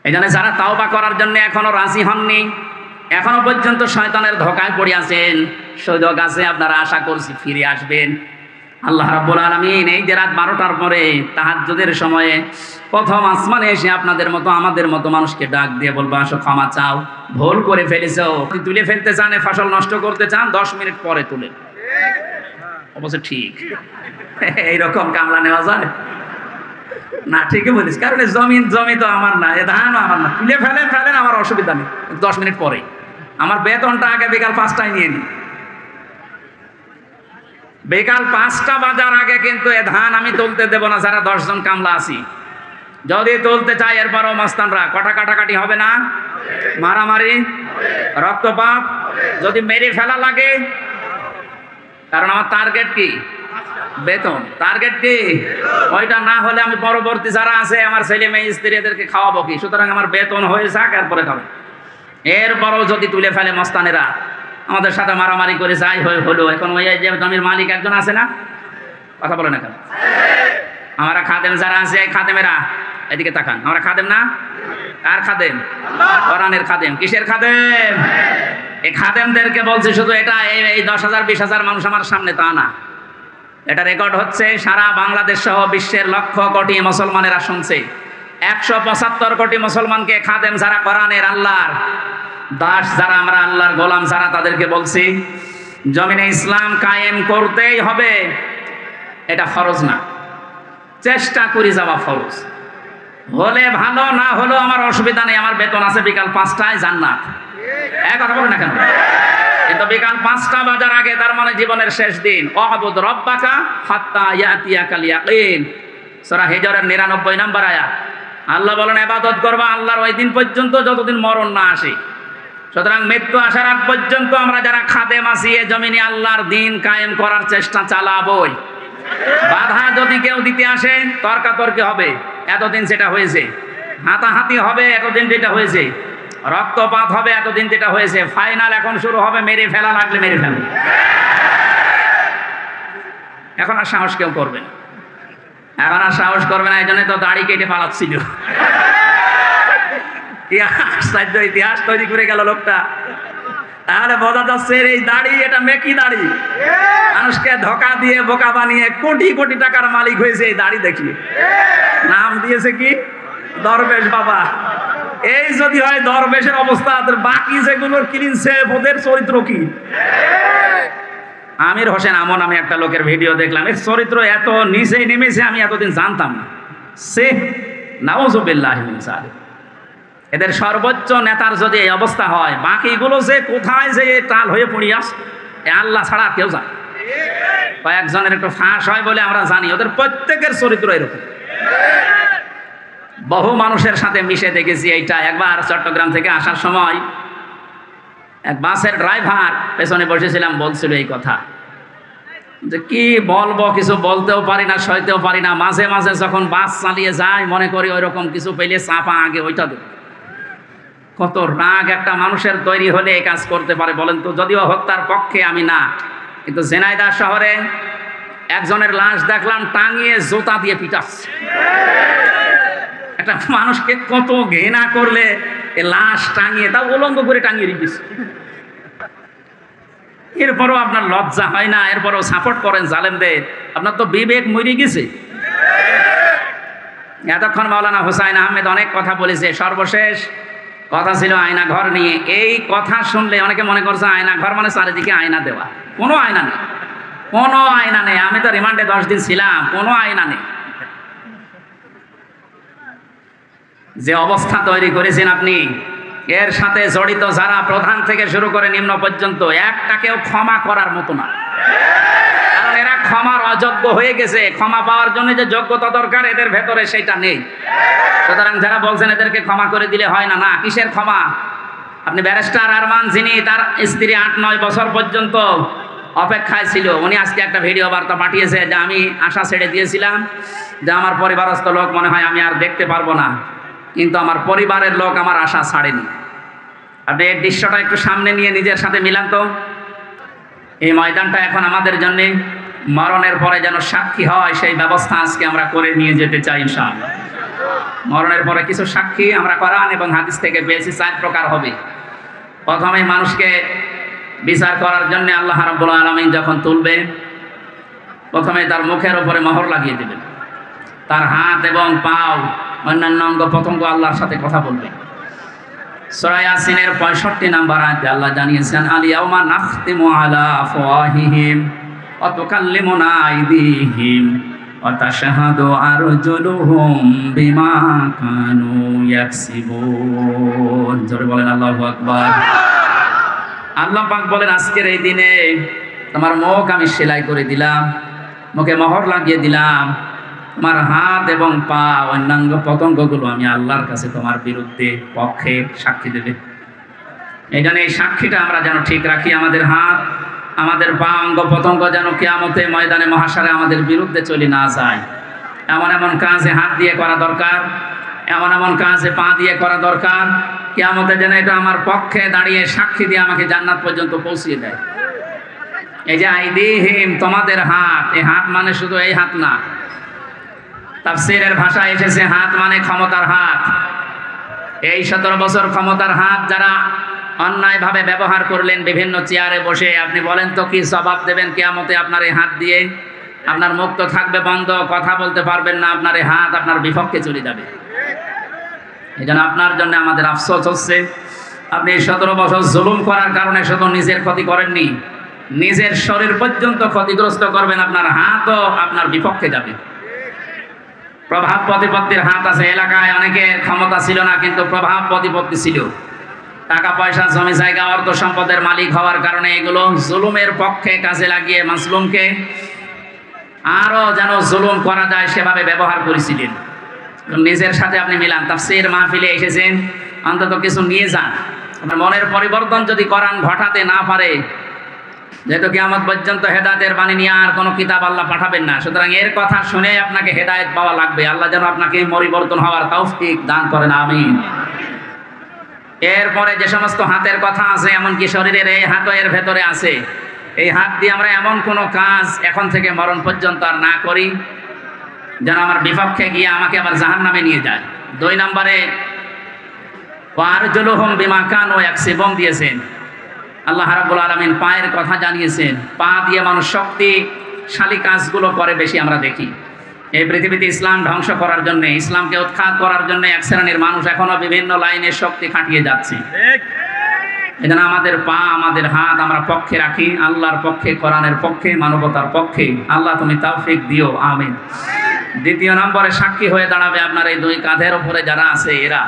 এই জন্য যারা তাওবা করার জন্য এখনো রাজি হননি, এখনো পর্যন্ত শয়তানের ধোঁকায় পড়ে আছেন, সুযোগ আছে, আপনারা আশা করছি ফিরে আসবেন। আল্লাহ রাব্বুল আলামিন এই যে রাত 12টার পরে তাহাজ্জুদের সময়ে প্রথম আসমানে এসে আপনাদের মতো আমাদের মতো মানুষকে ডাক দিয়ে বলবো আসো ক্ষমা চাও, ভুল করে ফেলেছো। তুলে ফেলতে চান, ফসল নষ্ট করতে চান, 10 মিনিট পরে তুলে অবশ্য ঠিক এইরকম কামলা নেওয়া যায় না? ঠিকই বলিস, কারণ জমি তো আমার না, এ ধানও আমার না। তুলে ফেলেন আমার অসুবিধা নেই, 10 মিনিট পরে। আমার বেতনটা আগে বিকাল 5টায় নিয়ে নিই। বিকাল 5টা বাজার আগে কিন্তু এ ধান আমি তুলতে দেব না যারা 10 জন কামলা আছি। যদি তুলতে চাই এরপরও মাস্তানরা কাটাকাটি হবে না, মারামারি, রক্তপাত, যদি মেরে ফেলা লাগে। কারণ আমার টার্গেট কি? বেতন। টার্গেট কি? ওইটা না হলে আমি পরবর্তী যারা আছে আমার ছেলে মেয়ে স্ত্রী এদেরকে খাওয়াবো কি? সুতরাং আমার বেতন হয়ে যাক, এরপরে খাবে। এরপরও যদি তুলে ফেলে মস্তানেরা, আমাদের সাথে মারামারি করে যাই হলো। এখন ওই যে জমির মালিক একজন আছে না, কথা বলে না কেন? আমরা খাদেম যারা আছে, এই খাদেমেরা এদিকে তাকান, আমরা খাদেম না? আর খাদেম কোরআনের খাদেম। কিসের খাদেম? এই খাদেমদেরকে বলছে শুধু এটা এই 10,000 20,000 মানুষ আমার সামনে তা না, এটা রেকর্ড হচ্ছে সারা বাংলাদেশ সহ বিশ্বের লক্ষ কোটি মুসলমানেরা শুনছে। 175 কোটি মুসলমানকে খাদেম যারা কোরআনের, আল্লাহর দাস যারা, আমরা আল্লাহর গোলাম যারা, তাদেরকে বলছি জমিনে ইসলাম কায়েম করতেই হবে। এটা ফরজ না, চেষ্টা করে যাওয়া ফরজ। হলে ভালো, না হলেও আমার অসুবিধা নেই, আমার বেতন আছে বিকাল 5টায় জান্নাত। এক কথা বলে না কেন? কিন্তু বিকাল 5টা বাজার আগে, তার মানে জীবনের শেষ দিন। ওয়াবুদ রব্বাকা হাত্তা ইয়াতিয়াকাল ইয়াকিন, সূরা হিজরের 99 নম্বর আয়াত। আল্লাহ বলেন ইবাদত করবা আল্লাহর ওই দিন পর্যন্ত যতদিন মরণ না আসে। সুতরাং মৃত্যু আসার আগ পর্যন্ত আমরা যারা খাদেম আছি এ জমিনে আল্লাহর দিন কায়েম করার চেষ্টা চালাবই। বাধা যদি কেউ দিতে আসে, তর্কাতর্কি হবে, এতদিন সেটা হয়েছে। হাতাহাতি হবে, এতদিন যেটা হয়েছে। রক্তপাত হবে, এতদিন যেটা হয়েছে। ফাইনাল এখন শুরু হবে, মেরে ফেলা লাগলে মেরে ফেলা। এখন আর সাহস কেউ করবে না, এখন আর সাহস করবে না। এই জন্য তো দাড়ি কেটে পালাচ্ছিল। ইতিহাস তৈরি করে গেল লোকটা। তাহলে বোঝা যাচ্ছে এই দাড়ি, এটা মেকি দাড়ি। মানুষকে ধোকা দিয়ে বোকা বানিয়ে কোটি কোটি টাকার মালিক হয়েছে এই দাড়ি দেখিয়ে। নাম দিয়েছে কি? দরবেশ বাবা। এই যদি হয় দরবেশের অবস্থা, বাকি যেগুলোর কিনছে ওদের চরিত্র কি? আমির হোসেন আমন আমি একটা লোকের ভিডিও দেখলাম, এর চরিত্র এত নিচে নেমেছে আমি এতদিন জানতাম না। সে নাউযুবিল্লাহি মিন যালিক। এদের সর্বোচ্চ নেতার যদি এই অবস্থা হয়, বাকিগুলো যে কোথায় যে টাল হয়ে পড়ি আসে আল্লাহ ছাড়া কেউ জানে। কয়েকজনের একটু ফাঁস হয় বলে আমরা জানি, ওদের প্রত্যেকের চরিত্র এরকম। বহু মানুষের সাথে মিশে দেখেছি এইটা। একবার চট্টগ্রাম থেকে আসার সময় এক বাসের ড্রাইভার পেছনে বসেছিলাম, বলছিল এই কথা যে কি বলবো, কিছু বলতেও পারি না, সইতেও পারি না। মাঝে মাঝে যখন বাস চালিয়ে যায় মনে করি ওই রকম কিছু পেলে চাপা আগে ওইটা দেব। কত রাগ একটা মানুষের তৈরি হলে এই কাজ করতে পারে বলেন তো? যদিও হত্যার পক্ষে আমি না, কিন্তু ঝিনাইদহ শহরে একজনের লাশ দেখলাম টাঙিয়ে জুতা দিয়ে পিটাচ্ছে। একটা মানুষকে কত ঘৃণা করলে লাশ টাঙিয়ে, তা উলঙ্গ করে টাঙিয়ে রেখেছে। এরপরও আপনার লজ্জা হয় না, এরপরও সাপোর্ট করেন জালেমদের। আপনার তো বিবেক মরে গেছে। এতক্ষণ মাওলানা হুসাইন আহমেদ অনেক কথা বলেছে, সর্বশেষ কথা ছিল আয়না ঘর নিয়ে। এই কথা শুনলে অনেকে মনে করছে আয়না ঘর মানে চারিদিকে আয়না দেওয়া। কোনো আয়না নেই, কোনো আয়না নেই। আমি তো রিমান্ডে 10 দিন ছিলাম, কোনো আয়না নেই। যে অবস্থা তৈরি করেছেন আপনি, এর সাথে জড়িত যারা প্রধান থেকে শুরু করে নিম্ন পর্যন্ত, একটাকেও ক্ষমা করার মতো না। কারণ এরা ক্ষমার অযোগ্য হয়ে গেছে। ক্ষমা পাওয়ার জন্য যে যোগ্যতা দরকার এদের ভেতরে সেটা নেই। সুতরাং যারা বলছেন এদেরকে ক্ষমা করে দিলে হয় না, না, কিসের ক্ষমা? আপনি ব্যারিস্টার আরমান, যিনি তার স্ত্রী 8-9 বছর পর্যন্ত অপেক্ষায় ছিল, উনি আজকে একটা ভিডিও বার্তা পাঠিয়েছে যে আমি আশা ছেড়ে দিয়েছিলাম যে আমার পরিবারস্থ লোক মনে হয় আমি আর দেখতে পারবো না, কিন্তু আমার পরিবারের লোক আমার আশা ছাড়েনি। আপনি এই দৃশ্যটা একটু সামনে নিয়ে নিজের সাথে মিলান তো। এই ময়দানটা এখন আমাদের জন্য মরণের পরে যেন সাক্ষী হয়, সেই ব্যবস্থা আজকে আমরা করে নিয়ে যেতে চাই ইনশাআল্লাহ। মরণের পরে কিছু সাক্ষী আমরা কোরআন এবং হাদিস থেকে পেয়েছি, 4 প্রকার হবে। প্রথমে মানুষকে বিচার করার জন্য আল্লাহ রাব্বুল আলামিন যখন তুলবে, প্রথমে তার মুখের উপরে মোহর লাগিয়ে দেবেন। তার হাত এবং পাও, অন্যান্য অঙ্গ প্রত্যঙ্গ আল্লাহর সাথে কথা বলবে। সূরা ইয়াসিনের 65 নম্বর আয়াতে আল্লাহ জানিয়েছেন, আল ইয়াউমা নাখতিমু আলা আফওয়াহিহিম ওয়া তুকাল্লিমুনা আইদিহিম ওয়া তাশহাদু আরজুলুহুম বিমা কানু ইয়াকসিবুন। জোরে বলেন আল্লাহু আকবার। আল্লাহ পাক বলেন, আজকের এই দিনে তোমার মুখ আমি সেলাই করে দিলাম, মুখে মোহর লাগিয়ে দিলাম, তোমার হাত এবং পা, অন্যান্য পতঙ্গগুলো আমি আল্লাহর কাছে তোমার বিরুদ্ধে পক্ষে সাক্ষী দেবে। এই জন্য এই সাক্ষীটা আমরা যেন ঠিক রাখি। আমাদের হাত, আমাদের পা, অঙ্গ প্রত্যঙ্গ যেন কিয়ামতে ময়দানে মহাশারে আমাদের বিরুদ্ধে চলে না যায়। এমন এমন কাজে হাত দিয়ে করা দরকার, এমন এমন কাজে পা দিয়ে করা দরকার, কিয়ামতে যেন এটা আমার পক্ষে দাঁড়িয়ে সাক্ষী দিয়ে আমাকে জান্নাত পর্যন্ত পৌঁছিয়ে দেয়। এই যে আইদিহিম, তোমাদের হাত, এই হাত মানে শুধু এই হাত না। তাফসীরের ভাষায় এসেছে হাত মানে ক্ষমতার হাত। এই 17 বছর ক্ষমতার হাত যারা অন্যায়ভাবে ব্যবহার করলেন বিভিন্ন চেয়ারে বসে, আপনি বলেন তো কি জবাব দেবেন কিয়ামতে আপনার এই হাত দিয়ে? আপনার মুখ তো থাকবে বন্ধ, কথা বলতে পারবেন না, আপনার এই হাত আপনার বিপক্ষে চলে যাবে। এই জন্য আপনার জন্য আমাদের আফসোস হচ্ছে, আপনি 17 বছর জুলুম করার কারণে শুধু নিজের ক্ষতি করেননি, নিজের শরীর পর্যন্ত ক্ষতিগ্রস্ত করবেন, আপনার হাতও আপনার বিপক্ষে যাবে। প্রভাব প্রতিপত্তির হাত আছে। এলাকায় অনেকের ক্ষমতা ছিল না, কিন্তু প্রভাব প্রতিপত্তি ছিল। টাকা পয়সা, জমি জায়গা, অর্থ সম্পদের মালিক হওয়ার কারণে এগুলো জুলুমের পক্ষে কাজে লাগিয়ে মাসলুমকে আরো যেন জুলুম করা যায় সেভাবে ব্যবহার করেছিলেন। নিজের সাথে আপনি মিলান। তাফসীর মাহফিলে এসেছেন, অন্তত কিছু নিয়ে যান। আপনার মনের পরিবর্তন যদি কোরআন ঘটাতে না পারে, যেহেতু কিয়ামত পর্যন্ত হেদায়েতের বাণী নিয়ে আর কোনো কিতাব আল্লাহ পাঠাবেন না, সুতরাং এর কথা শুনে আপনাকে হেদায়েত পাওয়া লাগবে। আল্লাহ যেন আপনাকে পরিবর্তন হওয়ার তৌফিক দান করেন, আমিন। এরপরে যে সমস্ত হাতের কথা আছে, এমনকি শরীরের এই হাতও এর ভেতরে আছে। এই হাত দিয়ে আমরা এমন কোনো কাজ এখন থেকে মরণ পর্যন্ত আর না করি যেন আমার বিপক্ষে গিয়ে আমাকে আবার জাহান্নামে নিয়ে যায়। 2 নম্বরে ওয়ারজুলুহুম বিমা কানু ইয়াকসিবুন দিয়েছেন। আল্লাহ রাব্বুল আলামিন পায়ের কথা জানিয়েছেন। পা দিয়ে মানুষ শক্তিশালী কাজগুলো করে বেশি আমরা দেখি। এই পৃথিবীতে ইসলাম ধ্বংস করার জন্য, ইসলামকে উৎখাত করার জন্য এক শ্রেণীর মানুষ এখনো বিভিন্ন লাইনে শক্তি খাটিয়ে যাচ্ছে। এজন্য আমাদের পা, আমাদের হাত আমরা পক্ষে রাখি, আল্লাহর পক্ষে, কোরআনের পক্ষে, মানবতার পক্ষে। আল্লাহ তুমি তৌফিক দিও, আমিন। 2 নম্বরে সাক্ষী হয়ে দাঁড়াবে আপনার এই 2 কাঁধের উপরে যারা আছে এরা।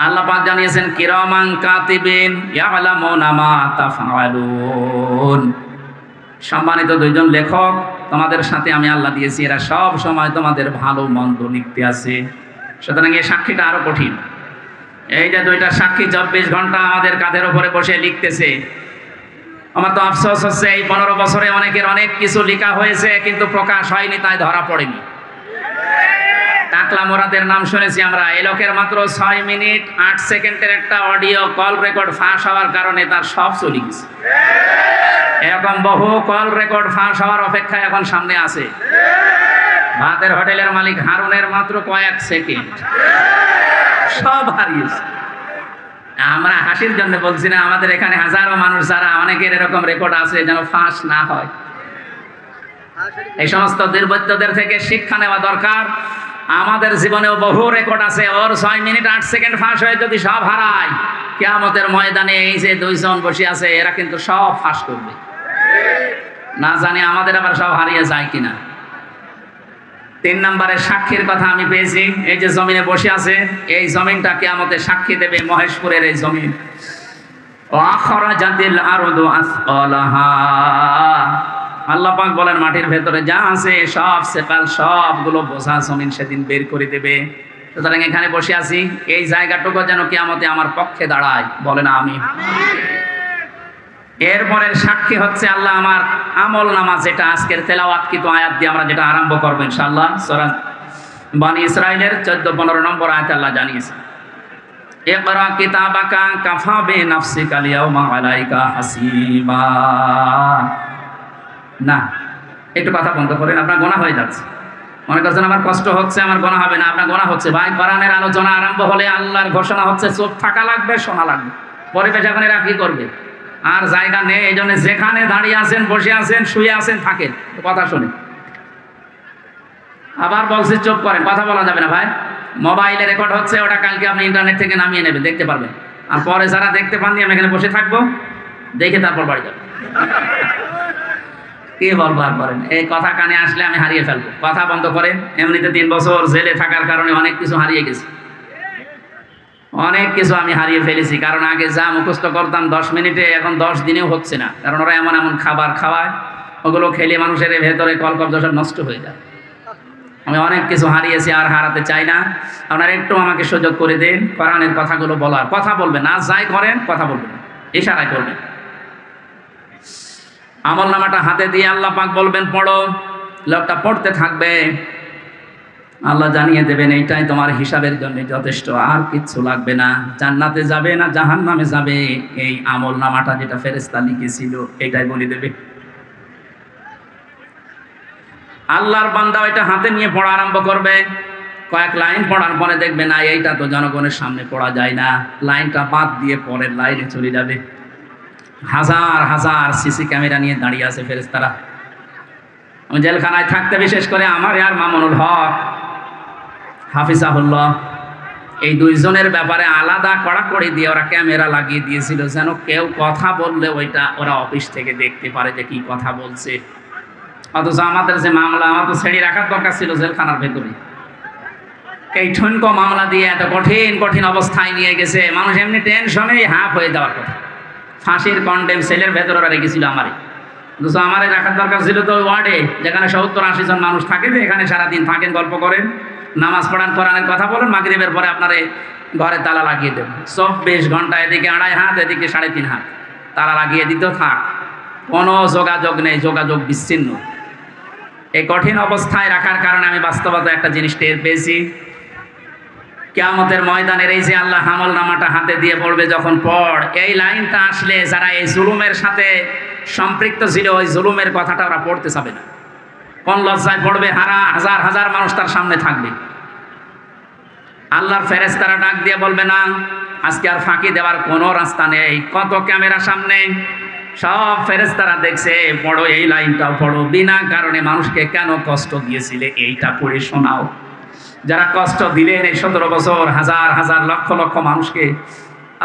আল্লাহ পাক জানিয়েছেন, কিরামান কাতিবিন ইয়ালামুনা মা তাফআলুন। সম্মানিত 2 জন লেখক তোমাদের সাথে আমি আল্লাহ দিয়েছি, এরা সব সময় তোমাদের ভালো মন্দ লিখতে আছে। সুতরাং এই সাক্ষীটা আরো কঠিন। এই যে 2টা সাক্ষী 24 ঘন্টা আমাদের কাঁধের উপরে বসে লিখতেছে। আমার তো আফসোস হচ্ছে, এই 15 বছরে অনেকের অনেক কিছু লেখা হয়েছে কিন্তু প্রকাশ হয়নি, তাই ধরা পড়েনি। টাকলা মোরাদের নাম শুনেছি আমরা। এই লোকের মাত্র 6 মিনিট 8 সেকেন্ডের একটা অডিও কল রেকর্ড ফাঁস হওয়ার কারণে তার সব চলে গেছে। এরকম বহু কল রেকর্ড ফাঁস হওয়ার অপেক্ষায় এখন সামনে আছে। ভাতের হোটেলের মালিক হারুনের মাত্র কয়েক সেকেন্ড, সব হারিয়েছে। আমরা হাসির জন্য বলছি না, আমাদের এখানে হাজারো মানুষ যারা অনেকের এরকম রেকর্ড আছে যেন ফাঁস না হয়। এই সমস্ত দুর্বৃত্তদের থেকে শিক্ষা নেওয়া দরকার। আমাদের জীবনেও বহু রেকর্ড আছে, ওর 6 মিনিট 8 সেকেন্ড ফাঁস হয়ে যদি সব হারায়, কিয়ামতের ময়দানে এই যে 2 জন বসে আছে এরা কিন্তু সব ফাঁস করবে। না জানি আমাদের আবার সব হারিয়ে যায় কিনা। 3 নম্বরের সাক্ষীর কথা আমি পেয়েছি। এই যে জমিনে বসে আছে, এই জমিনটা কিয়ামতে সাক্ষী দেবে, মহেশপুরের এই জমিন। আখরাজাতিল আরদু আসকালাহা, আল্লাহ পাক বলেন মাটির ভেতরে যা আছে সব সেকাল সবগুলো বোঝা জমিন সেদিন বের করে দেবে। সুতরাং এখানে বসে আছি, এই জায়গাটুকু যেন কিয়ামতে আমার পক্ষে দাঁড়ায়, বলেন আমিন। এরপরের সাক্ষী হচ্ছে আল্লাহ আমার আমল নামা, যেটা আজকের তেলাওয়াতকৃত আয়াত দিয়ে আমরা যেটা আরম্ভ করবো ইনশাআল্লাহ। সূরা বনী ইসরাঈলের 14-15 নম্বর আয়াতে আল্লাহ জানিয়েছে, ইকরা কিতাবাকা কাফা বিনাফসিকাল ইয়াওমা আলাইকা হাসিবা। না, একটু কথা বন্ধ করেন, আপনার গোনা হয়ে যাচ্ছে। মনে করছেন আমার কষ্ট হচ্ছে, আমার গোনা হবে না, আপনার গোনা হচ্ছে। ভাই, কোরআনের আলোচনা আরম্ভ হলে আল্লাহর ঘোষণা হচ্ছে চুপ থাকা লাগবে, শোনা লাগবে। পরিবেশ এখন এরা কি করবে? আর জায়গা নেই, এই জন্য যেখানে দাঁড়িয়ে আছেন, বসে আছেন, শুয়ে আছেন, থাকেন, কথা শুনে। আবার বলছি চুপ করেন, কথা বলা যাবে না ভাই। মোবাইলে রেকর্ড হচ্ছে, ওটা কালকে আপনি ইন্টারনেট থেকে নামিয়ে নেবেন, দেখতে পারবেন। আর পরে যারা দেখতে পাননি, আমি এখানে বসে থাকবো, দেখে তারপর বাড়ি যাবো। কি বলবো আর বলেন, এই কথা কানে আসলে আমি হারিয়ে ফেলবো। কথা বন্ধ করেন। এমনিতে 3 বছর জেলে থাকার কারণে অনেক কিছু হারিয়ে গেছি, অনেক কিছু আমি হারিয়ে ফেলেছি। কারণ আগে যা মুখস্থ করতাম 10 মিনিটে, এখন 10 দিনেও হচ্ছে না। কারণ ওরা এমন এমন খাবার খাওয়ায়, ওগুলো খেলে মানুষের ভেতরে কলকব্জ সব নষ্ট হয়ে যায়। আমি অনেক কিছু হারিয়েছি, আর হারাতে চাই না। আপনারা একটু আমাকে সুযোগ করে দিন কোরআনের কথাগুলো বলার। কথা বলবেন না, যাই করেন কথা বলবেন, ইশারায় করবেন। আমল নামাটা হাতে দিয়ে আল্লাহ পাক বলবেন পড়ো, লোকটা পড়তে থাকবে। আল্লাহ জানিয়ে দেবেন এইটাই তোমার হিসাবের জন্য যথেষ্ট, আর কিচ্ছু লাগবে না। জান্নাতে যাবে না জাহান্নামে যাবে, এই আমল নামাটা যেটা ফেরেশতা লিখেছিল এটাই বলে দেবে। আল্লাহর বান্দা এটা হাতে নিয়ে পড়া আরম্ভ করবে। কয়েক লাইন পড়ার পরে দেখবে না, এইটা তো জনগণের সামনে পড়া যায় না, লাইনটা বাদ দিয়ে পরের লাইনে চলে যাবে। হাজার হাজার সিসি ক্যামেরা নিয়ে দাঁড়িয়ে আছে ফেরেশতারা। আমি জেলখানায় থাকতে বিশেষ করে আমার আর মামুনুল হক হাফিজাহুল্লাহ, এই 2 জনের ব্যাপারে আলাদা কড়াকড়ি দিয়ে ওরা ক্যামেরা লাগিয়ে দিয়েছিল, যেন কেউ কথা বললে ওইটা ওরা অফিস থেকে দেখতে পারে যে কি কথা বলছে। অথচ আমাদের যে মামলা, আমার তো ছেড়ে রাখার দরকার ছিল জেলখানার ভেতরে। এই ঠুনকো মামলা দিয়ে এত কঠিন কঠিন অবস্থায় নিয়ে গেছে, মানুষ এমনি টেনশনে হাফ হয়ে যাওয়ার কথা। ফাঁসির কন্ডেম সেলের ভেতরে ওরা রেখেছিল আমারে, কিন্তু আমারে রাখার দরকার ছিল তো ওয়ার্ডে, যেখানে 70-80 জন মানুষ থাকে, যে এখানে সারাদিন থাকেন, গল্প করেন, নামাজ পড়ান, কোরআনের কথা বলেন, মাগরিবের পরে আপনারে ঘরে তালা লাগিয়ে দেবেন। 24 ঘন্টা, এদিকে 2.5 হাত, এদিকে 3.5 হাত তালা লাগিয়ে দিতেও থাক, কোনো যোগাযোগ নেই, যোগাযোগ বিচ্ছিন্ন। এই কঠিন অবস্থায় রাখার কারণে আমি বাস্তবতা একটা জিনিস টের পেয়েছি। কিয়ামতের ময়দানের এই যে আল্লাহ আমল নামাটা হাতে দিয়ে পড়বে, যখন পড় এই লাইনটা আসলে যারা এই জুলুমের সাথে সম্পৃক্ত ছিল, ওই জুলুমের কথাটা ওরা পড়তে চাবে না। কোন লজ্জায় পড়বে, হাজার হাজার মানুষ তার সামনে থাকবে। আল্লাহর ফেরেশতারা ডাক দিয়ে বলবে না, আজকে আর ফাঁকি দেওয়ার কোনো রাস্তা নেই। কত ক্যামেরা সামনে, সব ফেরেশতারা দেখছে, পড়ো এই লাইনটাও পড়ো, বিনা কারণে মানুষকে কেন কষ্ট দিয়েছিলে এইটা পড়ে শোনাও। যারা কষ্ট দিলেন এই 17 বছর হাজার হাজার লক্ষ লক্ষ মানুষকে,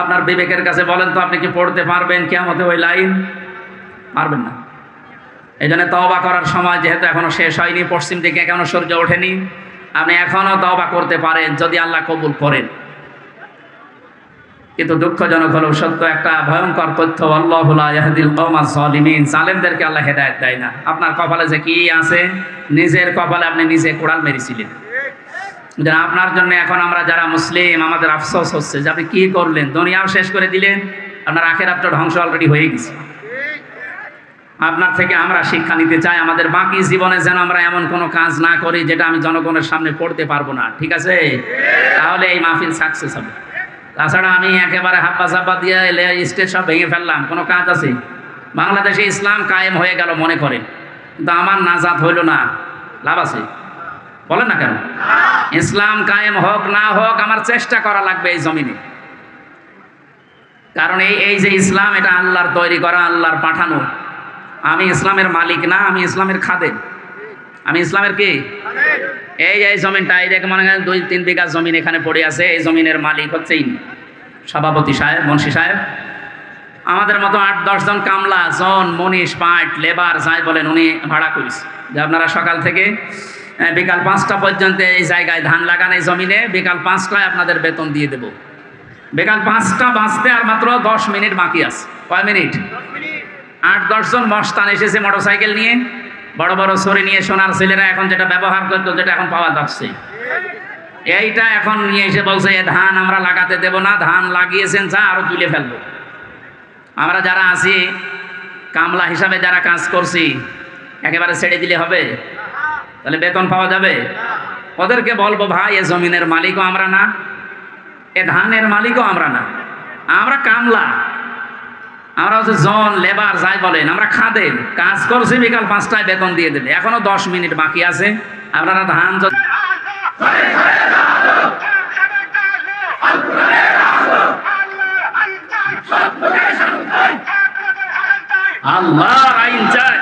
আপনার বিবেকের কাছে বলেন তো, আপনি কি পড়তে পারবেন কিয়ামতে ওই লাইন? পারবেন না। এই জন্য তওবা করার সময় যেহেতু এখনো শেষ হয়নি, পশ্চিম দিকে এখনো সূর্য ওঠেনি, আপনি এখনো তওবা করতে পারেন যদি আল্লাহ কবুল করেন। কিন্তু দুঃখজনক হলেও সত্য একটা ভয়ঙ্কর তথ্য, আল্লাহু লা ইয়াহদিল কওমাজ জালিমিন, জালেমদেরকে আল্লাহ হেদায়েত দেয় না। আপনার কপালে যে কি আছে, নিজের কপালে আপনি নিজে কোড়াল মেরেছিলেন। আপনার জন্য এখন আমরা যারা মুসলিম, আমাদের আফসোস হচ্ছে যে আপনি কি করলেন, দুনিয়াও শেষ করে দিলেন, আপনার আখিরাতটা ধ্বংস অলরেডি হয়ে গেছে। আপনার থেকে আমরা শিক্ষা নিতে চাই, আমাদের বাকি জীবনে যেন আমরা এমন কোনো কাজ না করি যেটা আমি জনগণের সামনে পড়তে পারবো না, ঠিক আছে? তাহলে এই মাহফিল সাকসেস হবে। তাছাড়া আমি একেবারে হাপ্পা চাপ্পা দিয়ে স্টেজ সব ভেঙে ফেললাম, কোনো কাজ আছে? বাংলাদেশে ইসলাম কায়েম হয়ে গেল মনে করেন, কিন্তু আমার নাজাত হইল না, লাভ আছে? বলেন না কেন? ইসলাম কায়েম হোক না হোক, আমার চেষ্টা করা লাগবে এই জমিনে। কারণ এই যে ইসলাম, এটা আল্লাহর তৈরি করা, আল্লাহর পাঠানো। আমি ইসলামের মালিক না, আমি ইসলামের খাদেম। আমি ইসলামের কি? এই জমিনটা, এই দেখে মনে হয় 2-3 বিঘা জমিন এখানে পড়ে আছে, এই জমিনের মালিক হচ্ছে সভাপতি সাহেব, মুন্সি সাহেব। আমাদের মতো 8-10 জন কামলা, জন, মনীষ, পাট, লেবার যাই বলেন, উনি ভাড়া করিস যে আপনারা সকাল থেকে বিকাল 5টা পর্যন্ত এই জায়গায় ধান লাগান, এই জমিনে বিকাল 5টায় আপনাদের বেতন দিয়ে দেব। বিকাল 5টা বাজতে আর মাত্র 10 মিনিট বাকি আছে। কয় মিনিট? 8-10 জন মস্তান এসেছে মোটরসাইকেল নিয়ে, বড় বড় ছড়ি নিয়ে, সোনার ছেলেরা এখন যেটা ব্যবহার করতো, যেটা এখন পাওয়া যাচ্ছে, এইটা এখন নিয়ে এসে বলছে এ ধান আমরা লাগাতে দেব না, ধান লাগিয়েছেন যা আরো তুলে ফেলবো। আমরা যারা আছি কামলা হিসাবে যারা কাজ করছি, একেবারে ছেড়ে দিলে হবে? তাহলে বেতন পাওয়া যাবে? ওদেরকে বলবো ভাই, এ জমিনের মালিকও আমরা না, এ ধানের মালিকও আমরা না, আমরা কামলা, আমরা হচ্ছে জন, লেবার যাই বলেন, আমরা খাদেম। কাজ করছি, বিকাল 5টায় বেতন দিয়ে দেবে। এখনো 10 মিনিট বাকি আছে। আপনারা ধান আল্লাহর আইন চাই।